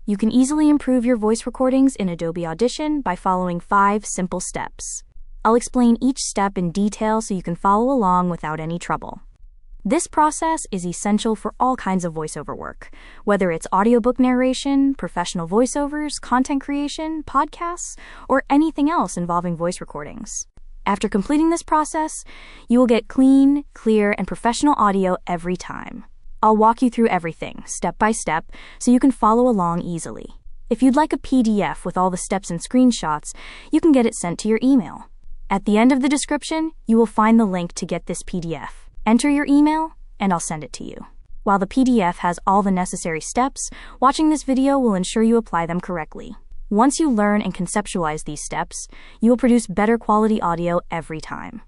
You can easily improve your voice recordings in Adobe Audition by following 5 simple steps. I'll explain each step in detail so you can follow along without any trouble. This process is essential for all kinds of voiceover work, whether it's audiobook narration, professional voiceovers, content creation, podcasts, or anything else involving voice recordings. After completing this process, you will get clean, clear, and professional audio every time. I'll walk you through everything, step by step, so you can follow along easily. If you'd like a PDF with all the steps and screenshots, you can get it sent to your email. At the end of the description, you will find the link to get this PDF. Enter your email, and I'll send it to you. While the PDF has all the necessary steps, watching this video will ensure you apply them correctly. Once you learn and conceptualize these steps, you will produce better quality audio every time.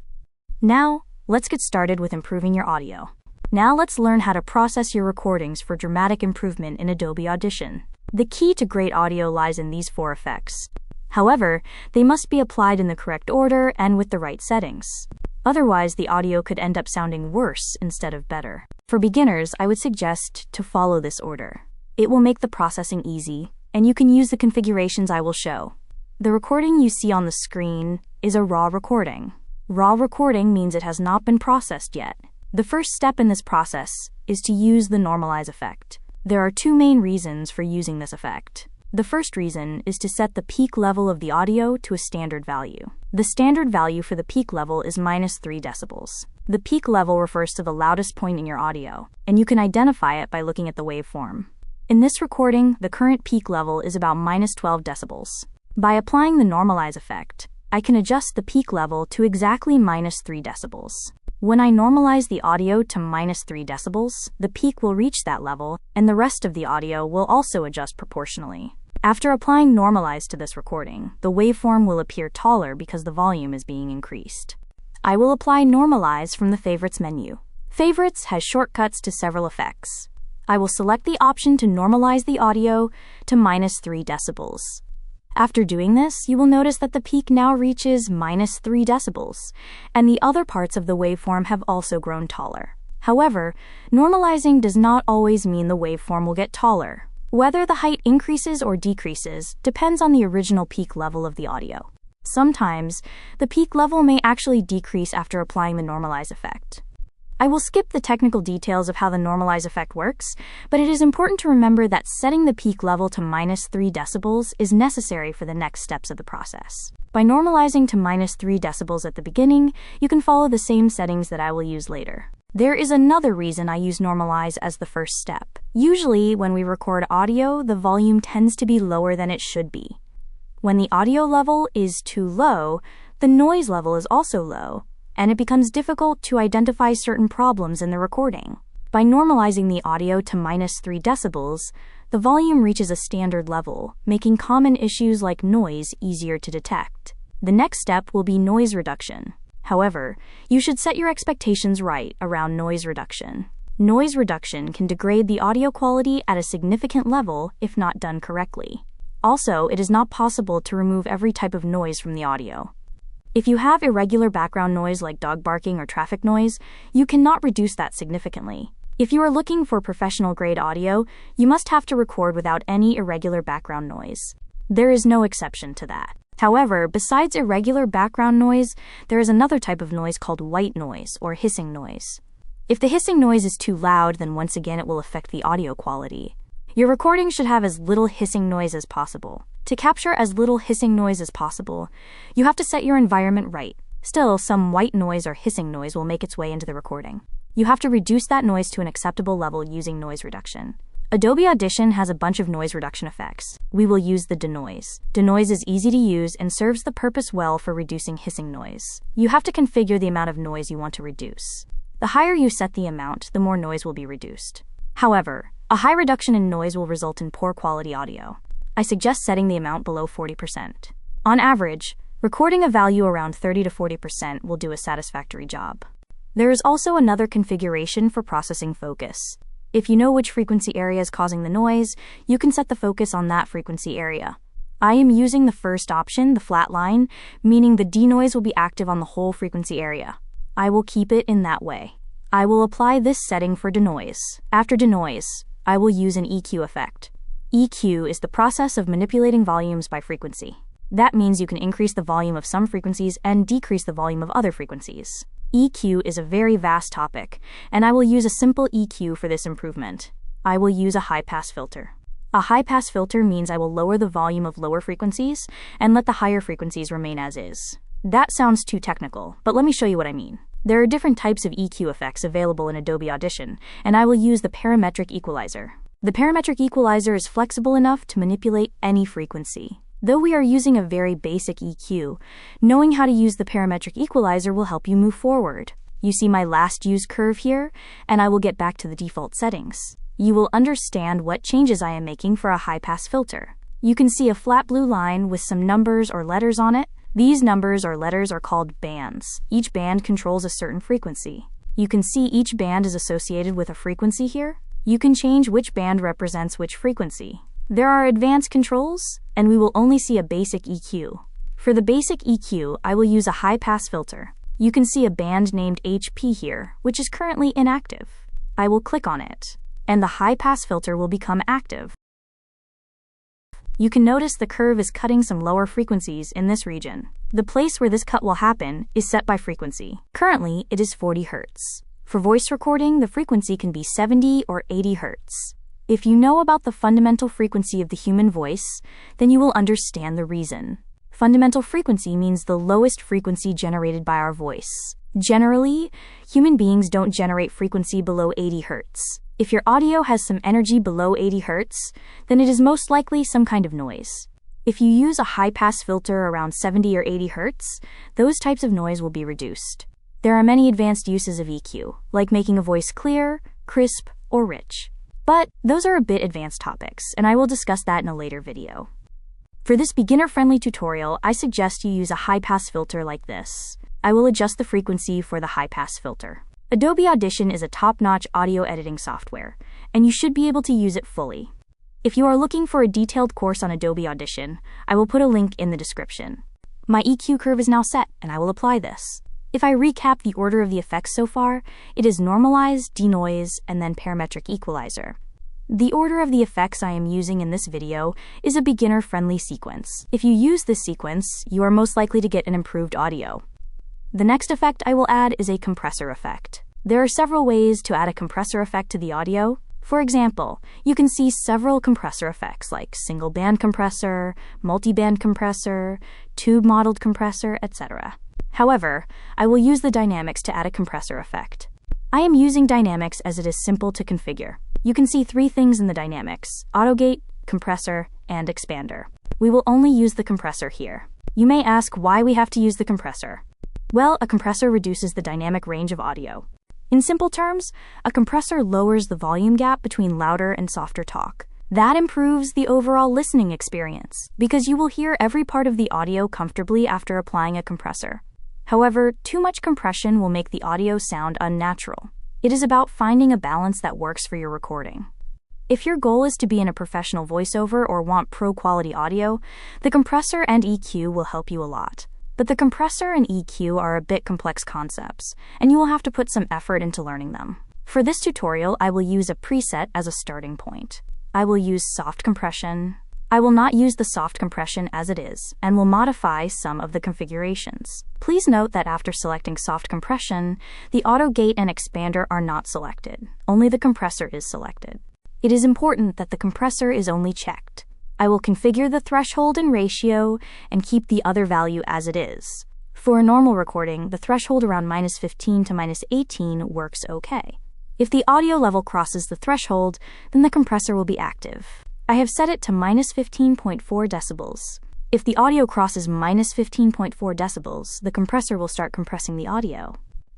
Now, let's get started with improving your audio. Now let's learn how to process your recordings for dramatic improvement in Adobe Audition. The key to great audio lies in these 4 effects. However, they must be applied in the correct order and with the right settings. Otherwise, the audio could end up sounding worse instead of better. For beginners, I would suggest to follow this order. It will make the processing easy, and you can use the configurations I will show. The recording you see on the screen is a raw recording. Raw recording means it has not been processed yet. The first step in this process is to use the normalize effect. There are 2 main reasons for using this effect. The first reason is to set the peak level of the audio to a standard value. The standard value for the peak level is -3 decibels. The peak level refers to the loudest point in your audio, and you can identify it by looking at the waveform. In this recording, the current peak level is about -12 decibels. By applying the normalize effect, I can adjust the peak level to exactly -3 decibels. When I normalize the audio to -3 decibels, the peak will reach that level, and the rest of the audio will also adjust proportionally. After applying normalize to this recording, the waveform will appear taller because the volume is being increased. I will apply normalize from the Favorites menu. Favorites has shortcuts to several effects. I will select the option to normalize the audio to -3 decibels. After doing this, you will notice that the peak now reaches -3 decibels, and the other parts of the waveform have also grown taller. However, normalizing does not always mean the waveform will get taller. Whether the height increases or decreases depends on the original peak level of the audio. Sometimes, the peak level may actually decrease after applying the normalize effect. I will skip the technical details of how the normalize effect works, but it is important to remember that setting the peak level to -3 decibels is necessary for the next steps of the process. By normalizing to -3 decibels at the beginning, you can follow the same settings that I will use later. There is another reason I use normalize as the first step. Usually, when we record audio, the volume tends to be lower than it should be. When the audio level is too low, the noise level is also low, and it becomes difficult to identify certain problems in the recording. By normalizing the audio to -3 decibels, the volume reaches a standard level, making common issues like noise easier to detect. The next step will be noise reduction. However, you should set your expectations right around noise reduction. Noise reduction can degrade the audio quality at a significant level if not done correctly. Also, it is not possible to remove every type of noise from the audio. If you have irregular background noise like dog barking or traffic noise, you cannot reduce that significantly. If you are looking for professional-grade audio, you must have to record without any irregular background noise. There is no exception to that. However, besides irregular background noise, there is another type of noise called white noise or hissing noise. If the hissing noise is too loud, then once again it will affect the audio quality. Your recording should have as little hissing noise as possible. To capture as little hissing noise as possible, you have to set your environment right. Still, some white noise or hissing noise will make its way into the recording. You have to reduce that noise to an acceptable level using noise reduction. Adobe Audition has a bunch of noise reduction effects. We will use the denoise. Denoise is easy to use and serves the purpose well for reducing hissing noise. You have to configure the amount of noise you want to reduce. The higher you set the amount, the more noise will be reduced. However, a high reduction in noise will result in poor quality audio. I suggest setting the amount below 40%. On average, recording a value around 30 to 40% will do a satisfactory job. There is also another configuration for processing focus. If you know which frequency area is causing the noise, you can set the focus on that frequency area. I am using the first option, the flat line, meaning the denoise will be active on the whole frequency area. I will keep it in that way. I will apply this setting for denoise. After denoise, I will use an EQ effect. EQ is the process of manipulating volumes by frequency. That means you can increase the volume of some frequencies and decrease the volume of other frequencies. EQ is a very vast topic, and I will use a simple EQ for this improvement. I will use a high-pass filter. A high-pass filter means I will lower the volume of lower frequencies and let the higher frequencies remain as is. That sounds too technical, but let me show you what I mean. There are different types of EQ effects available in Adobe Audition, and I will use the parametric equalizer. The parametric equalizer is flexible enough to manipulate any frequency. Though we are using a very basic EQ, knowing how to use the parametric equalizer will help you move forward. You see my last used curve here, and I will get back to the default settings. You will understand what changes I am making for a high-pass filter. You can see a flat blue line with some numbers or letters on it. These numbers or letters are called bands. Each band controls a certain frequency. You can see each band is associated with a frequency here. You can change which band represents which frequency. There are advanced controls, and we will only see a basic EQ. For the basic EQ, I will use a high-pass filter. You can see a band named HP here, which is currently inactive. I will click on it, and the high-pass filter will become active. You can notice the curve is cutting some lower frequencies in this region. The place where this cut will happen is set by frequency. Currently, it is 40 Hz. For voice recording, the frequency can be 70 or 80 Hz. If you know about the fundamental frequency of the human voice, then you will understand the reason. Fundamental frequency means the lowest frequency generated by our voice. Generally, human beings don't generate frequency below 80 Hz. If your audio has some energy below 80 Hz, then it is most likely some kind of noise. If you use a high-pass filter around 70 or 80 Hz, those types of noise will be reduced. There are many advanced uses of EQ, like making a voice clear, crisp, or rich. But those are a bit advanced topics, and I will discuss that in a later video. For this beginner-friendly tutorial, I suggest you use a high-pass filter like this. I will adjust the frequency for the high-pass filter. Adobe Audition is a top-notch audio editing software, and you should be able to use it fully. If you are looking for a detailed course on Adobe Audition, I will put a link in the description. My EQ curve is now set, and I will apply this. If I recap the order of the effects so far, it is normalize, denoise, and then parametric equalizer. The order of the effects I am using in this video is a beginner-friendly sequence. If you use this sequence, you are most likely to get an improved audio. The next effect I will add is a compressor effect. There are several ways to add a compressor effect to the audio. For example, you can see several compressor effects like single band compressor, multi-band compressor, tube modeled compressor, etc. However, I will use the dynamics to add a compressor effect. I am using dynamics as it is simple to configure. You can see three things in the dynamics: autogate, compressor, and expander. We will only use the compressor here. You may ask why we have to use the compressor. Well, a compressor reduces the dynamic range of audio. In simple terms, a compressor lowers the volume gap between louder and softer talk. That improves the overall listening experience, because you will hear every part of the audio comfortably after applying a compressor. However, too much compression will make the audio sound unnatural. It is about finding a balance that works for your recording. If your goal is to be in a professional voiceover or want pro-quality audio, the compressor and EQ will help you a lot. But the compressor and EQ are a bit complex concepts, and you will have to put some effort into learning them. For this tutorial, I will use a preset as a starting point. I will use soft compression. I will not use the soft compression as it is, and will modify some of the configurations. Please note that after selecting soft compression, the auto gate and expander are not selected. Only the compressor is selected. It is important that the compressor is only checked. I will configure the threshold and ratio and keep the other value as it is. For a normal recording, the threshold around -15 to -18 works okay. If the audio level crosses the threshold, then the compressor will be active. I have set it to -15.4 decibels. If the audio crosses -15.4 decibels, the compressor will start compressing the audio.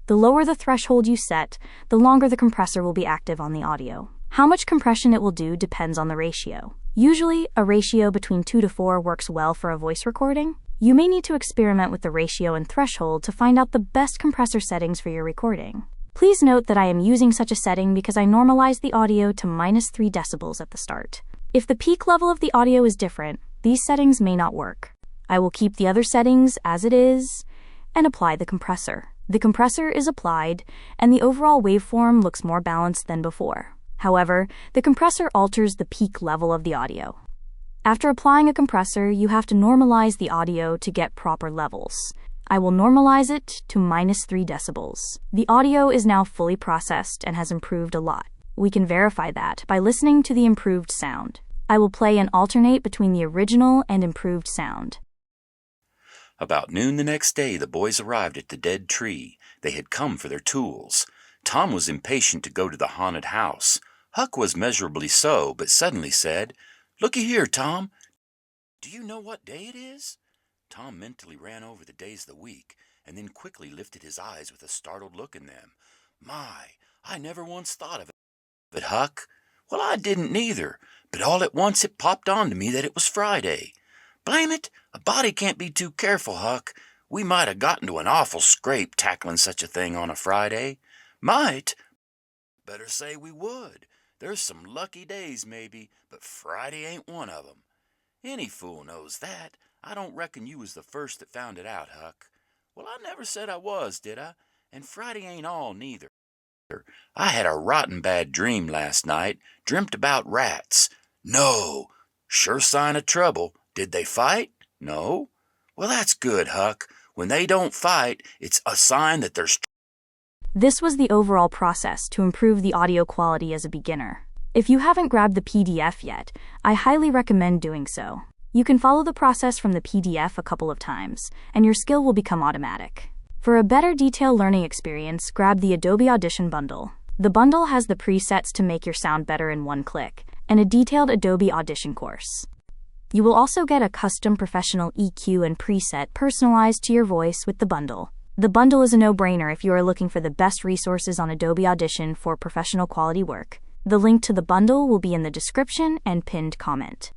The lower the threshold you set, the longer the compressor will be active on the audio. How much compression it will do depends on the ratio. Usually, a ratio between 2 to 4 works well for a voice recording. You may need to experiment with the ratio and threshold to find out the best compressor settings for your recording. Please note that I am using such a setting because I normalized the audio to -3 decibels at the start. If the peak level of the audio is different, these settings may not work. I will keep the other settings as it is and apply the compressor. The compressor is applied, and the overall waveform looks more balanced than before. However, the compressor alters the peak level of the audio. After applying a compressor, you have to normalize the audio to get proper levels. I will normalize it to -3 decibels. The audio is now fully processed and has improved a lot. We can verify that by listening to the improved sound. I will play and alternate between the original and improved sound. About noon the next day, the boys arrived at the dead tree. They had come for their tools. Tom was impatient to go to the haunted house. Huck was measurably so, but suddenly said, "Looky here, Tom. Do you know what day it is?" Tom mentally ran over the days of the week, and then quickly lifted his eyes with a startled look in them. "My, I never once thought of it." "But Huck?" "Well, I didn't neither, but all at once it popped on to me that it was Friday. Blame it, a body can't be too careful, Huck. We might have gotten to an awful scrape tackling such a thing on a Friday. Might. Better say we would. There's some lucky days, maybe, but Friday ain't one of 'em. Any fool knows that. I don't reckon you was the first that found it out, Huck." "Well, I never said I was, did I? And Friday ain't all, neither. I had a rotten bad dream last night. Dreamt about rats." "No. Sure sign of trouble. Did they fight?" "No." "Well, that's good, Huck. When they don't fight, it's a sign that there's..." This was the overall process to improve the audio quality as a beginner. If you haven't grabbed the PDF yet, I highly recommend doing so. You can follow the process from the PDF a couple of times, and your skill will become automatic. For a better detailed learning experience, grab the Adobe Audition bundle. The bundle has the presets to make your sound better in one click, and a detailed Adobe Audition course. You will also get a custom professional EQ and preset personalized to your voice with the bundle. The bundle is a no-brainer if you are looking for the best resources on Adobe Audition for professional quality work. The link to the bundle will be in the description and pinned comment.